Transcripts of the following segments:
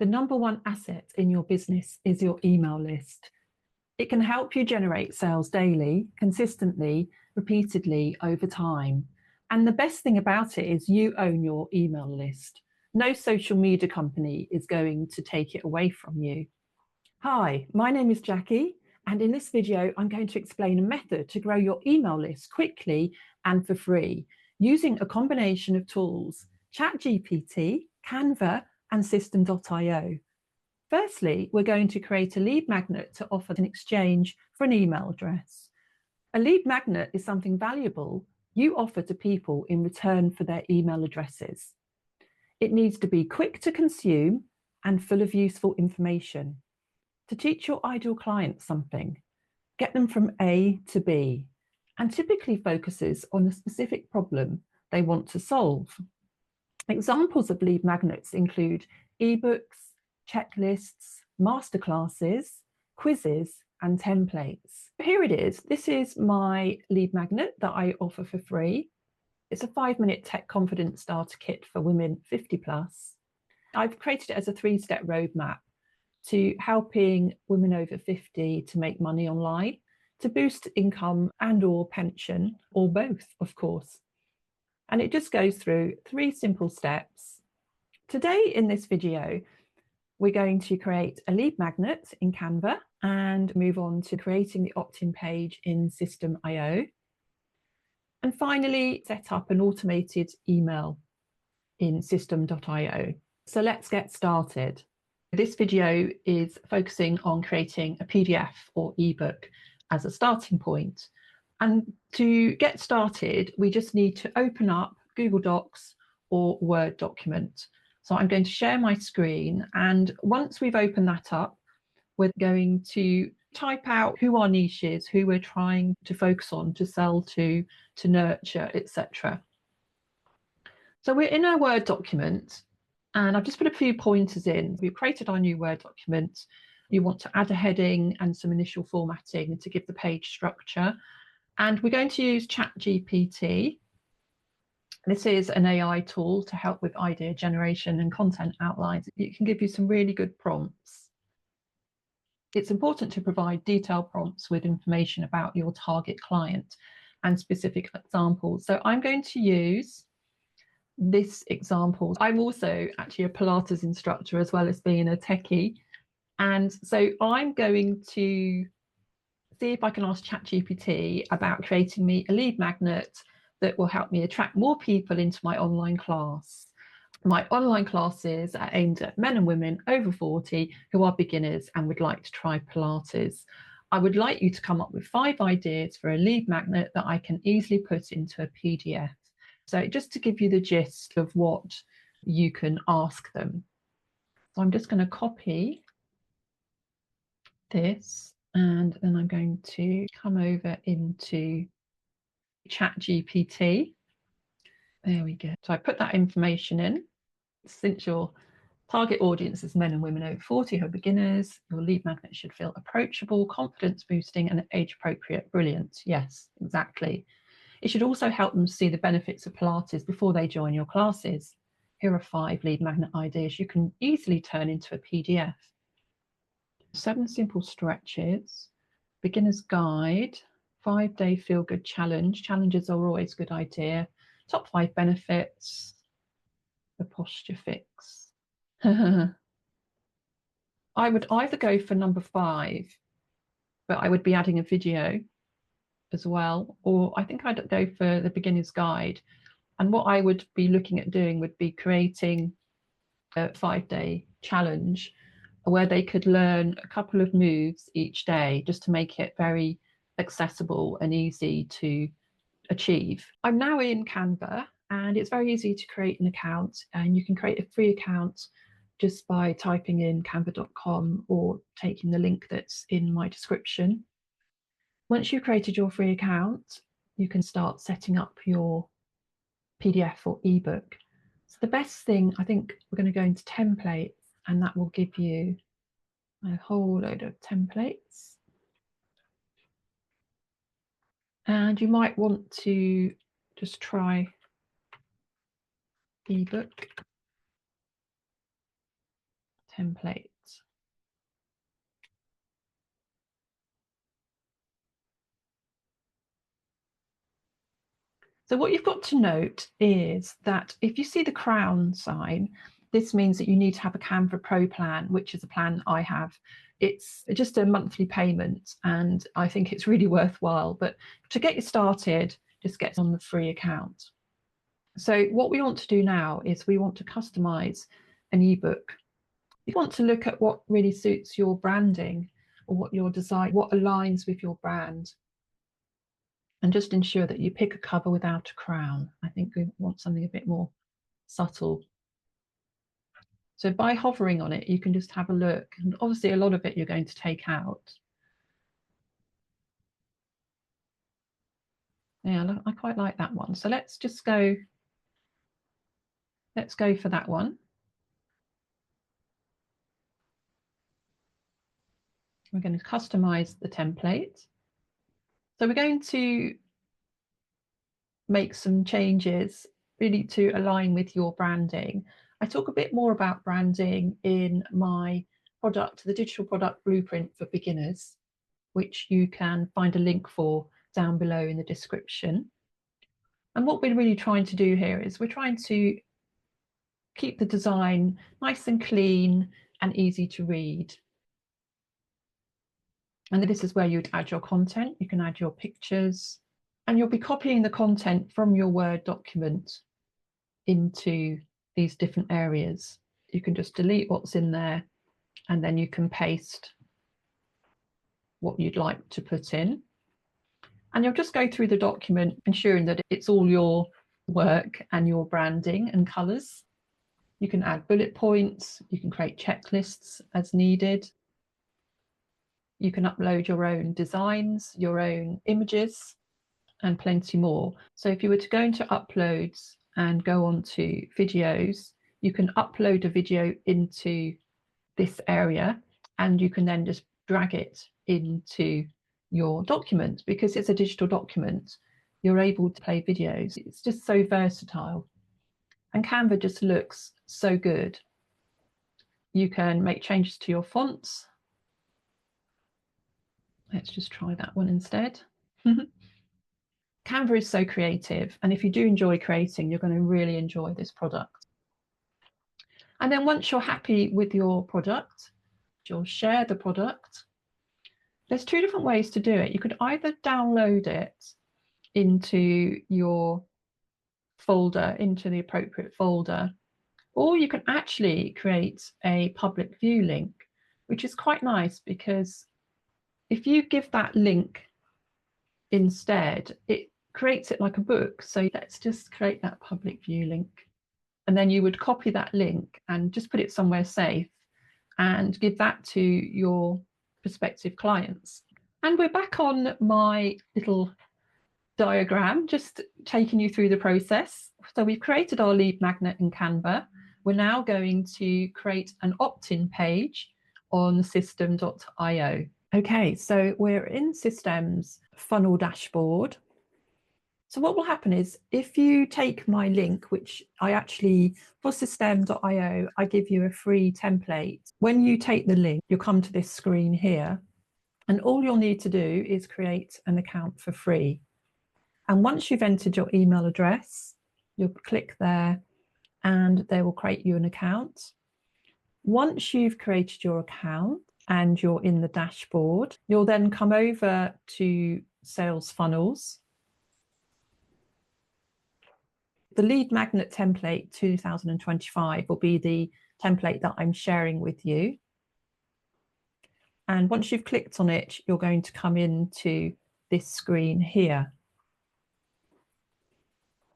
The number one asset in your business is your email list. It can help you generate sales daily, consistently, repeatedly over time. And the best thing about it is you own your email list. No social media company is going to take it away from you. Hi, my name is Jackie, and in this video, I'm going to explain a method to grow your email list quickly and for free using a combination of tools, ChatGPT, Canva, and System.io. Firstly, we're going to create a lead magnet to offer an exchange for an email address. A lead magnet is something valuable you offer to people in return for their email addresses. It needs to be quick to consume and full of useful information. To teach your ideal client something, get them from A to B, and typically focuses on a specific problem they want to solve. Examples of lead magnets include ebooks, checklists, masterclasses, quizzes, and templates. Here it is. This is my lead magnet that I offer for free. It's a 5-minute tech confidence starter kit for women 50 plus. I've created it as a 3-step roadmap to helping women over 50 to make money online, to boost income and/or pension, or both, of course. And it just goes through 3 simple steps. Today in this video, we're going to create a lead magnet in Canva and move on to creating the opt-in page in System.io. And finally, set up an automated email in System.io. So let's get started. This video is focusing on creating a PDF or ebook as a starting point. And to get started, we just need to open up Google Docs or Word document. So I'm going to share my screen, and once we've opened that up, we're going to type out who our niche is, who we're trying to focus on, to sell to nurture, etc. So we're in our Word document, and I've just put a few pointers in. We've created our new Word document. You want to add a heading and some initial formatting to give the page structure. And we're going to use ChatGPT. This is an AI tool to help with idea generation and content outlines. It can give you some really good prompts. It's important to provide detailed prompts with information about your target client and specific examples. So I'm going to use this example. I'm also actually a Pilates instructor as well as being a techie. And so I'm going to see if I can ask ChatGPT about creating me a lead magnet that will help me attract more people into my online class. My online classes are aimed at men and women over 40 who are beginners and would like to try Pilates. I would like you to come up with 5 ideas for a lead magnet that I can easily put into a PDF. So just to give you the gist of what you can ask them. So I'm just going to copy this, and then I'm going to come over into ChatGPT. There we go. So I put that information in. Since your target audience is men and women over 40 who are beginners, your lead magnet should feel approachable, confidence boosting, and age appropriate. Brilliant. Yes, exactly. It should also help them see the benefits of Pilates before they join your classes. Here are 5 lead magnet ideas you can easily turn into a PDF. 7 simple stretches, beginner's guide, 5-day feel-good challenge. Challenges are always a good idea. Top 5 benefits, the posture fix. I would either go for number 5, but I would be adding a video as well, or I think I'd go for the beginner's guide. And what I would be looking at doing would be creating a 5-day challenge where they could learn a couple of moves each day, just to make it very accessible and easy to achieve. I'm now in Canva, and it's very easy to create an account, and you can create a free account just by typing in canva.com or taking the link that's in my description. Once you've created your free account, you can start setting up your PDF or ebook. So the best thing, I think we're going to go into templates, and that will give you a whole load of templates. And you might want to just try ebook. template. So what you've got to note is that if you see the crown sign, this means that you need to have a Canva Pro plan, which is a plan I have. It's just a monthly payment, and I think it's really worthwhile. But to get you started, just get on the free account. So what we want to do now is we want to customize an ebook. You want to look at what really suits your branding or what your design, what aligns with your brand. And just ensure that you pick a cover without a crown. I think we want something a bit more subtle. So by hovering on it, you can just have a look. And obviously a lot of it you're going to take out. Yeah, I quite like that one. So let's go for that one. We're going to customize the template. So we're going to make some changes really to align with your branding. I talk a bit more about branding in my product, the digital product blueprint for beginners, which you can find a link for down below in the description. And what we're really trying to do here is we're trying to keep the design nice and clean and easy to read. And this is where you'd add your content. You can add your pictures, and you'll be copying the content from your Word document into these different areas. You can just delete what's in there, and then you can paste what you'd like to put in. And you'll just go through the document, ensuring that it's all your work and your branding and colours. You can add bullet points, you can create checklists as needed. You can upload your own designs, your own images, and plenty more. So if you were to go into uploads and go on to videos, you can upload a video into this area, and you can then just drag it into your document. Because it's a digital document, you're able to play videos. It's just so versatile, and Canva just looks so good. You can make changes to your fonts. Let's just try that one instead. Canva is so creative, and if you do enjoy creating, you're going to really enjoy this product. And then once you're happy with your product, you'll share the product. There's two different ways to do it. You could either download it into your folder, into the appropriate folder, or you can actually create a public view link, which is quite nice, because if you give that link instead, it creates it like a book. So let's just create that public view link. And then you would copy that link and just put it somewhere safe and give that to your prospective clients. And we're back on my little diagram, just taking you through the process. So we've created our lead magnet in Canva. We're now going to create an opt-in page on system.io. Okay, so we're in Systems funnel dashboard. So what will happen is, if you take my link, which I actually, for system.io, I give you a free template. When you take the link, you'll come to this screen here, and all you'll need to do is create an account for free. And once you've entered your email address, you'll click there and they will create you an account. Once you've created your account and you're in the dashboard, you'll then come over to Sales Funnels. The lead magnet template 2025 will be the template that I'm sharing with you. And once you've clicked on it, you're going to come into this screen here.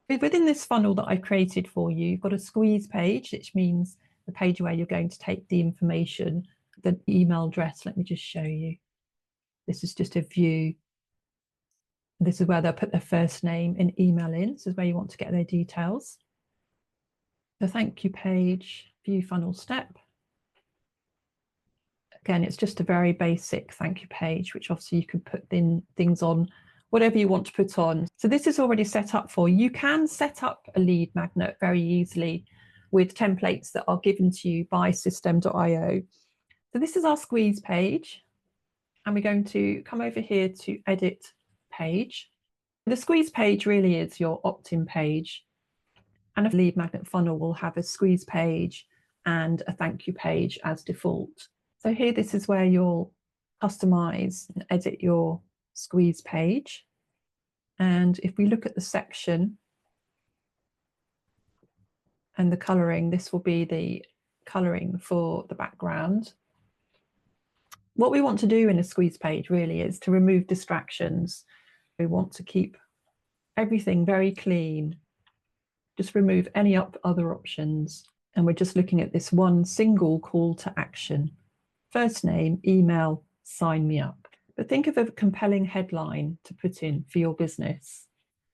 Within this funnel that I've created for you, you've got a squeeze page, which means the page where you're going to take the information, the email address. Let me just show you. This is just a view. This is where they'll put their first name and email in. This is where you want to get their details. The thank you page, view funnel step. Again, it's just a very basic thank you page, which obviously you can put in things on, whatever you want to put on. So this is already set up for you. You can set up a lead magnet very easily with templates that are given to you by system.io. So this is our squeeze page, and we're going to come over here to edit page. The squeeze page really is your opt-in page, and a lead magnet funnel will have a squeeze page and a thank you page as default. So here, this is where you'll customize and edit your squeeze page. And if we look at the section and the coloring, this will be the coloring for the background. What we want to do in a squeeze page really is to remove distractions. We want to keep everything very clean, just remove any other options. And we're just looking at this one single call to action. First name, email, sign me up. But think of a compelling headline to put in for your business.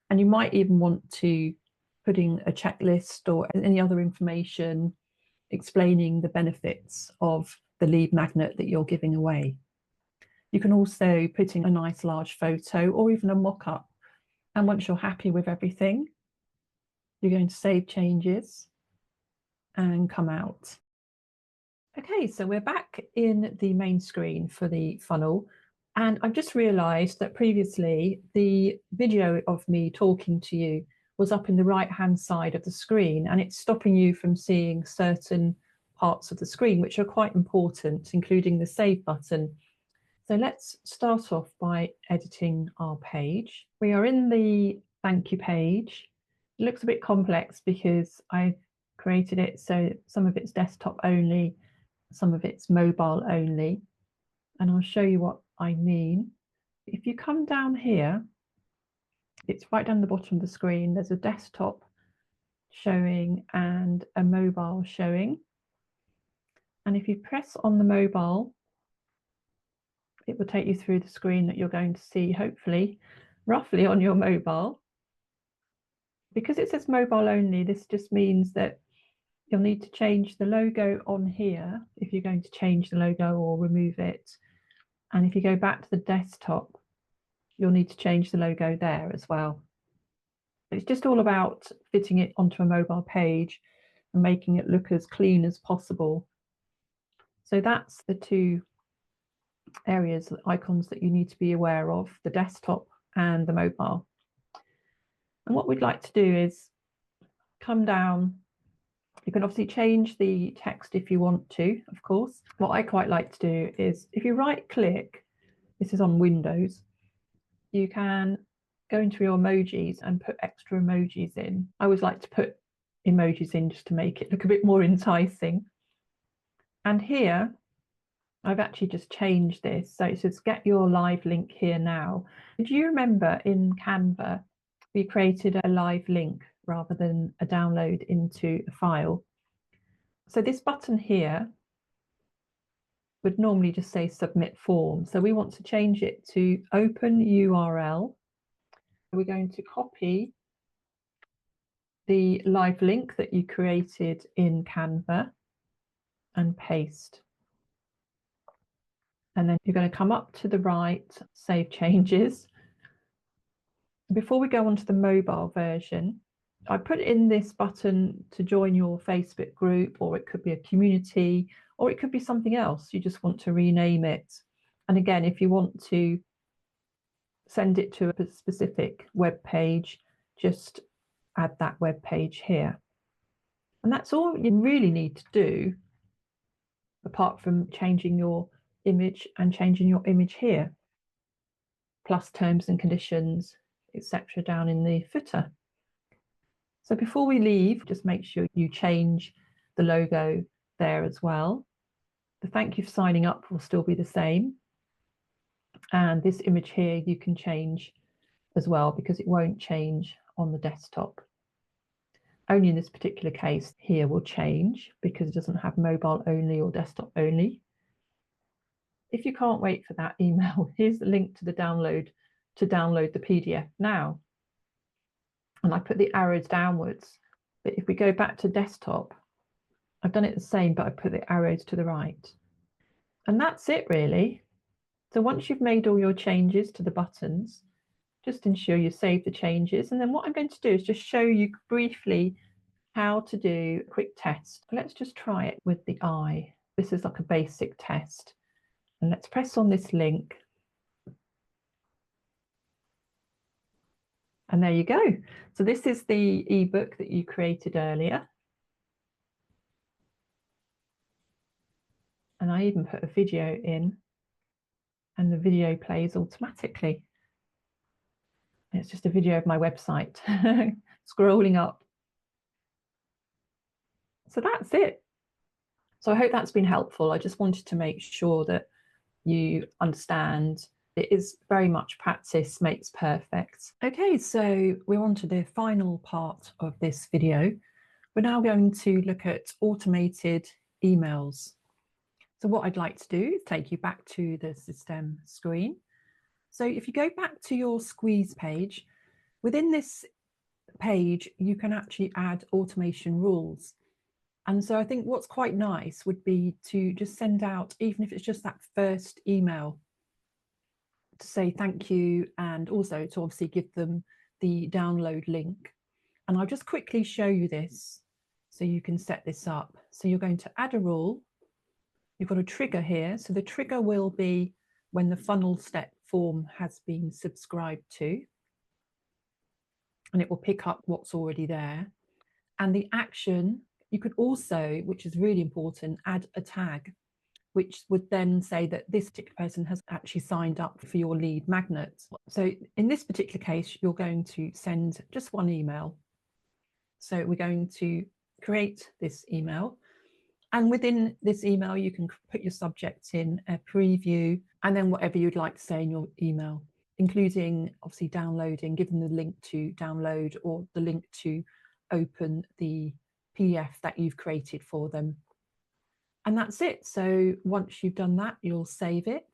And you might even want to put in a checklist or any other information explaining the benefits of the lead magnet that you're giving away. You can also put in a nice large photo or even a mock-up. And once you're happy with everything, you're going to save changes and come out. Okay, so we're back in the main screen for the funnel. And I've just realized that previously the video of me talking to you was up in the right-hand side of the screen, and it's stopping you from seeing certain parts of the screen, which are quite important, including the save button. So let's start off by editing our page. We are in the thank you page. It looks a bit complex because I've created it so some of it's desktop only, some of it's mobile only, and I'll show you what I mean. If you come down here, it's right down the bottom of the screen. There's a desktop showing and a mobile showing. And if you press on the mobile, it will take you through the screen that you're going to see, hopefully, roughly on your mobile. Because it says mobile only, this just means that you'll need to change the logo on here if you're going to change the logo or remove it. And if you go back to the desktop, you'll need to change the logo there as well. It's just all about fitting it onto a mobile page and making it look as clean as possible. So that's the two areas, icons that you need to be aware of, the desktop and the mobile. And what we'd like to do is come down. You can obviously change the text if you want to, of course. What I quite like to do is if you right click, this is on Windows, you can go into your emojis and put extra emojis in. I always like to put emojis in just to make it look a bit more enticing. And here, I've actually just changed this. So it says get your live link here now. Do you remember in Canva, we created a live link rather than a download into a file? So this button here would normally just say submit form. So we want to change it to open URL. We're going to copy the live link that you created in Canva and paste. And then you're going to come up to the right, save changes. Before we go on to the mobile version, I put in this button to join your Facebook group, or it could be a community, or it could be something else. You just want to rename it. And again, if you want to send it to a specific web page, just add that web page here. And that's all you really need to do, apart from changing your image and changing your image here, plus terms and conditions, etc. down in the footer. So before we leave, just make sure you change the logo there as well. The thank you for signing up will still be the same. And this image here you can change as well, because it won't change on the desktop. Only in this particular case here will change because it doesn't have mobile only or desktop only. If you can't wait for that email, here's the link to the download to download the PDF now. And I put the arrows downwards. But if we go back to desktop, I've done it the same, but I put the arrows to the right. And that's it really. So once you've made all your changes to the buttons, just ensure you save the changes. And then what I'm going to do is just show you briefly how to do a quick test. Let's just try it with the eye. This is like a basic test. And let's press on this link. And there you go. So this is the ebook that you created earlier. And I even put a video in, and the video plays automatically. It's just a video of my website scrolling up. So that's it. So I hope that's been helpful. I just wanted to make sure that you understand it is very much practice makes perfect. Okay, so we're on to the final part of this video. We're now going to look at automated emails. So what I'd like to do is take you back to the system screen. So if you go back to your squeeze page, within this page, you can actually add automation rules. And so I think what's quite nice would be to just send out, even if it's just that first email, to say thank you, and also to obviously give them the download link. And I'll just quickly show you this so you can set this up. So you're going to add a rule. You've got a trigger here. So the trigger will be when the funnel step form has been subscribed to, and it will pick up what's already there. And the action, you could also, which is really important, add a tag, which would then say that this particular person has actually signed up for your lead magnet. So in this particular case, you're going to send just one email. So we're going to create this email. And within this email, you can put your subject in, a preview, and then whatever you'd like to say in your email, including obviously downloading, giving the link to download or the link to open the PDF that you've created for them. And that's it. So once you've done that, you'll save it.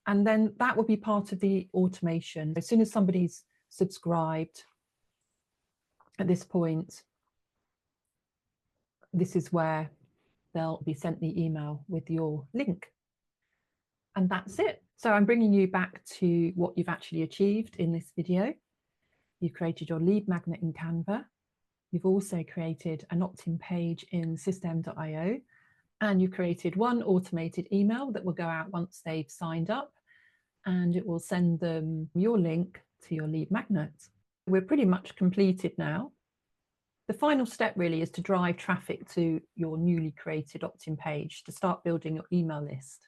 And then that will be part of the automation. As soon as somebody's subscribed at this point, this is where they'll be sent the email with your link. And that's it. So I'm bringing you back to what you've actually achieved in this video. You've created your lead magnet in Canva. You've also created an opt-in page in System.io. And you created one automated email that will go out once they've signed up, and it will send them your link to your lead magnet. We're pretty much completed now. The final step really is to drive traffic to your newly created opt-in page to start building your email list.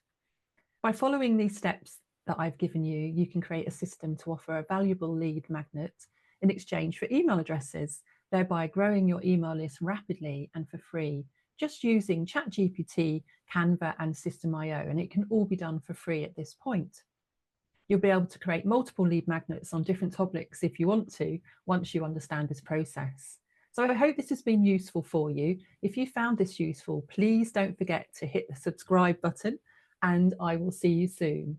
By following these steps that I've given you, you can create a system to offer a valuable lead magnet in exchange for email addresses, thereby growing your email list rapidly and for free, just using ChatGPT, Canva, and System.io, and it can all be done for free at this point. You'll be able to create multiple lead magnets on different topics if you want to, once you understand this process. So I hope this has been useful for you. If you found this useful, please don't forget to hit the subscribe button, and I will see you soon.